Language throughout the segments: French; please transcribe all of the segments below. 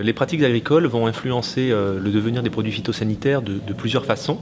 Les pratiques agricoles vont influencer le devenir des produits phytosanitaires de plusieurs façons.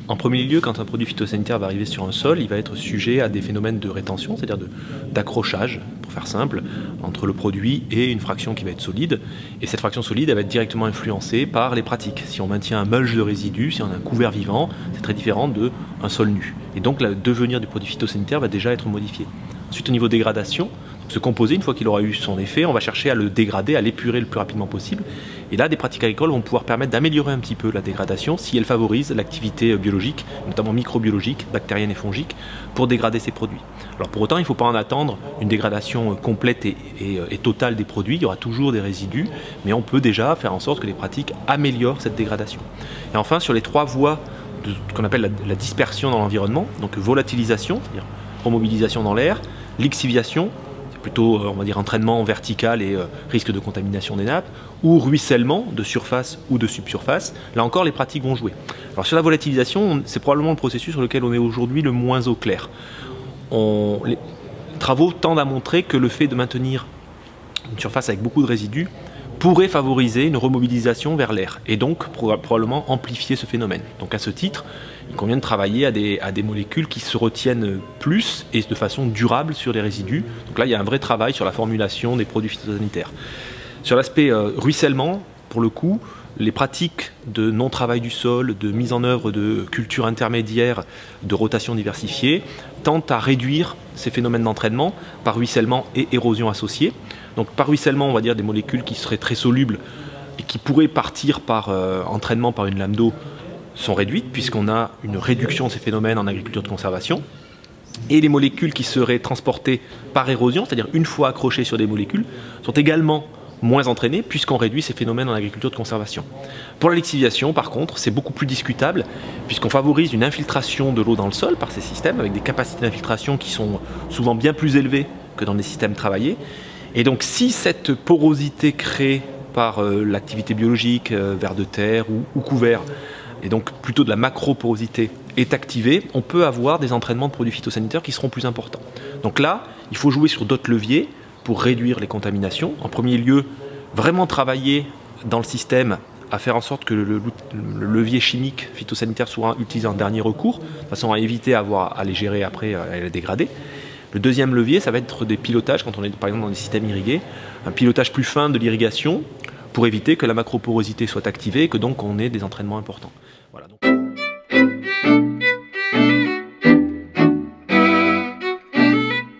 En premier lieu, quand un produit phytosanitaire va arriver sur un sol, il va être sujet à des phénomènes de rétention, c'est-à-dire d'accrochage, pour faire simple, entre le produit et une fraction qui va être solide. Et cette fraction solide, elle va être directement influencée par les pratiques. Si on maintient un mulch de résidus, si on a un couvert vivant, c'est très différent d'un sol nu. Et donc le devenir du produit phytosanitaire va déjà être modifié. Ensuite, au niveau dégradation, ce composé, une fois qu'il aura eu son effet, on va chercher à le dégrader, à l'épurer le plus rapidement possible. Et là, des pratiques agricoles vont pouvoir permettre d'améliorer un petit peu la dégradation si elles favorisent l'activité biologique, notamment microbiologique, bactérienne et fongique, pour dégrader ces produits. Alors pour autant, il ne faut pas en attendre une dégradation complète et totale des produits. Il y aura toujours des résidus, mais on peut déjà faire en sorte que les pratiques améliorent cette dégradation. Et enfin, sur les trois voies de ce qu'on appelle la dispersion dans l'environnement, donc volatilisation, c'est-à-dire remobilisation dans l'air, lixiviation, plutôt on va dire entraînement vertical et risque de contamination des nappes, ou ruissellement de surface ou de subsurface. Là encore, les pratiques vont jouer. Alors sur la volatilisation, c'est probablement le processus sur lequel on est aujourd'hui le moins au clair. Les travaux tendent à montrer que le fait de maintenir une surface avec beaucoup de résidus pourrait favoriser une remobilisation vers l'air et donc probablement amplifier ce phénomène. Donc à ce titre, il convient de travailler à des molécules qui se retiennent plus et de façon durable sur les résidus. Donc là, il y a un vrai travail sur la formulation des produits phytosanitaires. Sur l'aspect ruissellement, pour le coup, les pratiques de non-travail du sol, de mise en œuvre de cultures intermédiaires, de rotation diversifiée, tentent à réduire ces phénomènes d'entraînement par ruissellement et érosion associée. Donc par ruissellement, on va dire des molécules qui seraient très solubles et qui pourraient partir par entraînement par une lame d'eau sont réduites puisqu'on a une réduction de ces phénomènes en agriculture de conservation. Et les molécules qui seraient transportées par érosion, c'est-à-dire une fois accrochées sur des molécules, sont également moins entraînées puisqu'on réduit ces phénomènes en agriculture de conservation. Pour la lixiviation, par contre, c'est beaucoup plus discutable puisqu'on favorise une infiltration de l'eau dans le sol par ces systèmes avec des capacités d'infiltration qui sont souvent bien plus élevées que dans des systèmes travaillés. Et donc si cette porosité créée par l'activité biologique, vers de terre ou couvert, et donc plutôt de la macroporosité, est activée, on peut avoir des entraînements de produits phytosanitaires qui seront plus importants. Donc là, il faut jouer sur d'autres leviers pour réduire les contaminations. En premier lieu, vraiment travailler dans le système à faire en sorte que le levier chimique phytosanitaire soit utilisé en dernier recours, de façon à éviter à les gérer après, à les dégrader. Le deuxième levier, ça va être des pilotages, quand on est par exemple dans des systèmes irrigués, un pilotage plus fin de l'irrigation pour éviter que la macroporosité soit activée et que donc on ait des entraînements importants. Voilà, donc...